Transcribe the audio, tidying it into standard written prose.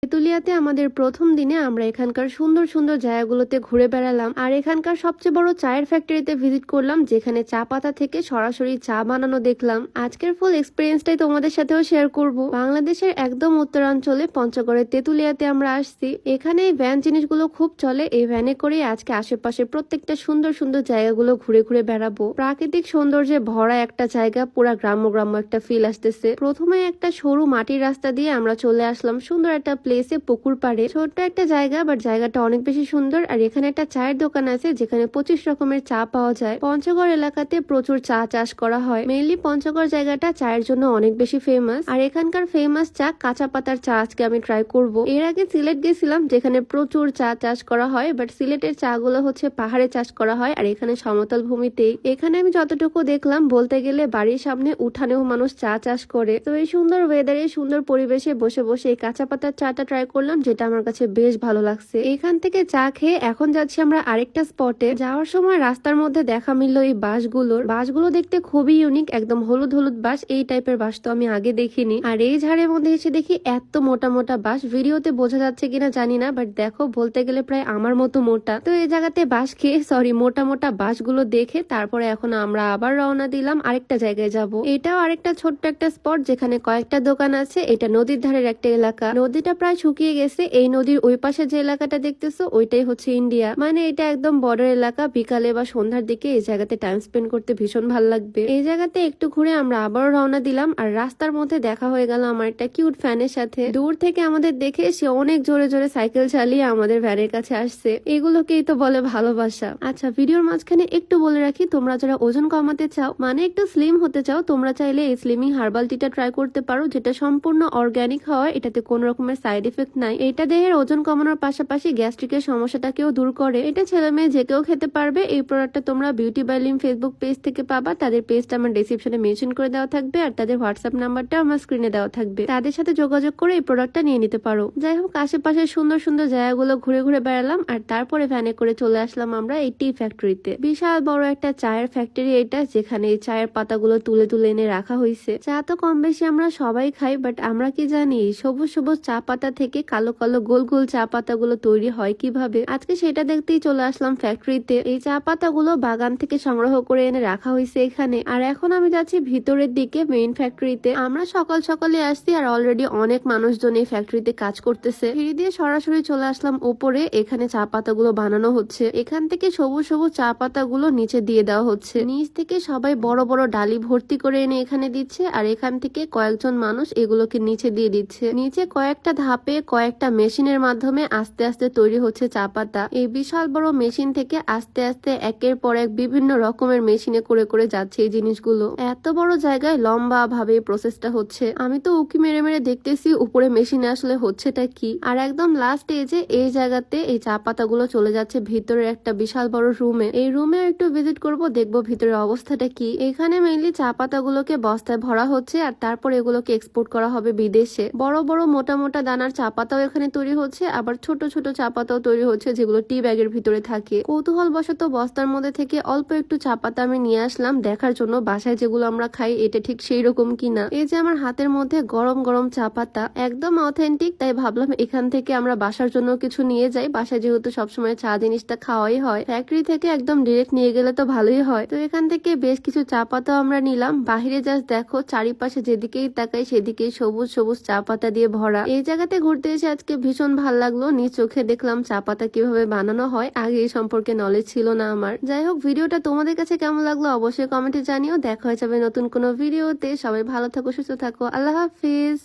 তেতুলিয়াতে আমাদের প্রথম দিনে আমরা এখানকার সুন্দর সুন্দর জায়গাগুলোতে ঘুরে বেড়ালাম আর এখানকার সবচেয়ে বড় চায়ের ফ্যাক্টরিতে ভিজিট করলাম, যেখানে চা পাতা থেকে সরাসরি চা বানানো দেখলাম। আজকের ফুল এক্সপিরিয়েন্সটাই তোমাদের সাথেও শেয়ার করব। বাংলাদেশের একদম উত্তরাঞ্চলে পঞ্চগড়ের তেতুলিয়াতে আমরা আসছি। এখানে এই ভ্যান জিনিসগুলো খুব চলে। এই ভ্যানে করেই আজকে আশেপাশে প্রত্যেকটা সুন্দর সুন্দর জায়গাগুলো ঘুরে ঘুরে বেড়াবো। প্রাকৃতিক সৌন্দর্যে ভরা একটা জায়গা, পুরা গ্রাম্য গ্রাম্য একটা ফিল আসতেছে। প্রথমে একটা সরু মাটির রাস্তা দিয়ে আমরা চলে আসলাম সুন্দর একটা প্লেসে, পুকুর পাড়ে। ছোট্ট একটা জায়গা, বাট জায়গাটা অনেক বেশি সুন্দর। আর এখানে একটা চায়ের দোকান আছে যেখানে 25 রকমের চা পাওয়া যায়। পঞ্চগড় এলাকাতে প্রচুর চা চাষ করা হয়। মেইনলি পঞ্চগড় জায়গাটা চায়ের জন্য অনেক বেশি ফেমাস। আর এখানকার ফেমাস চা কাঁচা পাতার চা আজকে আমি ট্রাই করব। এর আগে সিলেট গেছিলাম যেখানে প্রচুর চা চাষ করা হয়, বাট সিলেটের চা গুলো হচ্ছে পাহাড়ে চাষ করা হয় আর এখানে সমতল ভূমিতেই। এখানে আমি যতটুকু দেখলাম, বলতে গেলে বাড়ির সামনে উঠানেও মানুষ চা চাষ করে। তো এই সুন্দর ওয়েদারে, সুন্দর পরিবেশে বসে বসে এই কাঁচা পাতার চাটা ট্রাই করলাম, যেটা আমার কাছে বেশ ভালো লাগছে। এখান থেকে চা খেয়ে এখন যাচ্ছি আমরা আরেকটা স্পটে। যাওয়ার সময় রাস্তার মধ্যে দেখা মিলল এই বাঁশগুলো দেখতে খুবই ইউনিক, একদম হলুদ হলুদ বাঁশ। এই টাইপের বাঁশ তো আমি আগে দেখিনি। আর এই ঝাড়ের মধ্যে এসে দেখি এত মোটা মোটা বাঁশ। ভিডিওতে বোঝা যাচ্ছে কিনা জানি না, বাট দেখো বলতে গেলে প্রায় আমার মতো মোটা। তো এই জায়গাতে বাঁশ খেয়ে, মোটা মোটা বাঁশগুলো দেখে তারপরে এখন আমরা আবার রওনা দিলাম আরেকটা জায়গায় যাব। এটাও আরেকটা ছোট্ট একটা স্পট যেখানে কয়েকটা দোকান আছে। এটা নদীর ধারের একটা এলাকা। নদীটা প্রায় শুকিয়ে গেছে। এই নদীর ওই পাশে যে এলাকাটা দেখতেছো ওইটাই হচ্ছে ইন্ডিয়া। মানে এটা একদম বর্ডার এলাকা। বিকালে বা সন্ধ্যার দিকে এই জায়গাতে টাইম স্পেন্ড করতে ভীষণ ভালো লাগবে। এই জায়গাতে একটু ঘুরে আমরা আবারও রওনা দিলাম। আর রাস্তার মধ্যে দেখা হয়ে গেল আমার একটা কিউট ফ্যানের সাথে। দূর থেকে আমাদের দেখে সে অনেক জোরে জোরে সাইকেল চালিয়ে আমাদের ভ্যানের কাছে আসছে। এগুলোকেই তো বলে ভালোবাসা। আচ্ছা, ভিডিওর মাঝখানে একটু বলে রাখি, তোমরা যারা ওজন কমাতে চাও, মানে একটু স্লিম হতে চাও, তোমরা চাইলে এই স্লিমিং হার্বাল টিটা ট্রাই করতে পারো, যেটা সম্পূর্ণ অর্গানিক হয়। এটাতে কোন রকমের সাইড ইফেক্ট নাই। এটা দেহের ওজন কমানোর পাশাপাশি গ্যাস্ট্রিকের সমস্যাটাকেও দূর করে। এটা ছেলে মেয়ে যে কেউ খেতে পারবে। এই প্রোডাক্টটা তোমরা beauty by Lim Facebook page থেকে পাবা। তাদের পেজটা আমার ডেসক্রিপশনে মেনশন করে দেওয়া থাকবে আর তাদের হোয়াটসঅ্যাপ নাম্বারটা আমার স্ক্রিনে দেওয়া থাকবে। তাদের সাথে যোগাযোগ করে এই প্রোডাক্টটা নিয়ে নিতে পারো। যাই হোক, আশেপাশে সুন্দর সুন্দর জায়গাগুলো ঘুরে ঘুরে বেড়ালাম আর তারপরে ভ্যানে করে চলে আসলাম আমরা এই টি ফ্যাক্টরিতে। বিশাল বড় একটা চায়ের ফ্যাক্টরি এটা, যেখানে এই চায়ের পাতাগুলো তুলে তুলে এনে রাখা হয়েছে। চা তো কম বেশি আমরা সবাই খাই, বাট আমরা কি জানি সবুজ সবুজ চা পাতা থেকে কালো কালো গোল গোল চা পাতাগুলো তৈরি হয় কিভাবে। আজকে সেটা দেখতেই চলে আসলাম ফ্যাক্টরিতে। এই চা পাতাগুলো বাগান থেকে সংগ্রহ করে এনে রাখা হয়েছে এখানে। আর এখন আমি যাচ্ছি ভিতরের দিকে মেইন ফ্যাক্টরিতে। আমরা সকাল সকালে আসছি আর অলরেডি অনেক মানুষজন এই ফ্যাক্টরিতে কাজ করতেছে। সিঁড়ি দিয়ে সরাসরি চলে আসলাম ওপরে। এখানে চা পাতাগুলো বানানো হচ্ছে। এখান থেকে সবুজ সবুজ চা পাতাগুলো নিচে দিয়ে দেওয়া হচ্ছে। নিচ থেকে সবাই বড় বড় ডালি ভর্তি করে এনে এখানে দিচ্ছে আর এখান থেকে কয়েকজন মানুষ এগুলোকে নিচে দিয়ে দিচ্ছে। নিচে কয়েকটা ধাপে কয়েকটা মেশিনের মাধ্যমে আস্তে আস্তে তৈরি হচ্ছে চা পাতা। এই বিশাল বড় মেশিন থেকে আস্তে আস্তে একের পর এক বিভিন্ন রকমের মেশিনে করে করে যাচ্ছে এই জিনিসগুলো। এত বড় জায়গায় লম্বা ভাবে প্রসেসটা হচ্ছে। আমি তো উকি মেরে মেরে দেখতেছি উপরে মেশিনে আসলে হচ্ছেটা কি। আর একদম লাস্ট এজে এই জায়গাতে এই চা পাতাগুলো চলে যাচ্ছে ভিতরে একটা বিশাল বড় রুমে। এই রুমে একটু ভিজিট করব, দেখবো ভিতরের অবস্থাটা কি। এখানে মেইনলি চা পাতাগুলোকে বস্তায় ভরা হচ্ছে আর তারপর এগুলোকে এক্সপোর্ট করা হবে বিদেশে। বড় বড় মোটা মোটা দানার চা পাতাও এখানে তৈরি হচ্ছে, আবার ছোট ছোট চা পাতাও তৈরি হচ্ছে যেগুলো টি ব্যাগের ভিতরে থাকে। কৌতূহল বশত বস্তার মধ্যে থেকে অল্প একটু চা পাতা আমি নিয়ে আসলাম দেখার জন্য বাসায় যেগুলো আমরা খাই এটা ঠিক সেই রকম কিনা। এই যে আমার হাতের মধ্যে গরম গরম চা পাতা, একদম অথেন্টিক। তাই ভাবলাম এখান থেকে আমরা বাসার জন্য কিছু নিয়ে যাই। বাসায় যেহেতু সবসময় চা জিনিসটা খাওয়াই হয়, ফ্যাক্টরি থেকে একদম ডিরেক্ট নিয়ে গেলে তো ভালোই হয়। তো এখান থেকে বেশ কিছু চা পাতাও আমরা নিলাম। বাহিরে জাস্ট দেখো, চারিপাশে যেদিকেই তাকাই সেদিকেই সবুজ সবুজ চা পাতা দিয়ে ভরা। এই জায়গাতে ঘুরতে এসে আজকে ভীষণ ভাল লাগলো। নিজ চোখে দেখলাম চা পাতা কিভাবে বানানো হয়। আগে এই সম্পর্কে নলেজ ছিল না আমার। যাই হোক, ভিডিওটা তোমাদের কাছে কেমন লাগলো অবশ্যই কমেন্টে জানিও। দেখা হয়ে যাবে নতুন কোনো ভিডিওতে। সবাই ভালো থাকো, সুস্থ থাকো। আল্লাহ হাফিজ।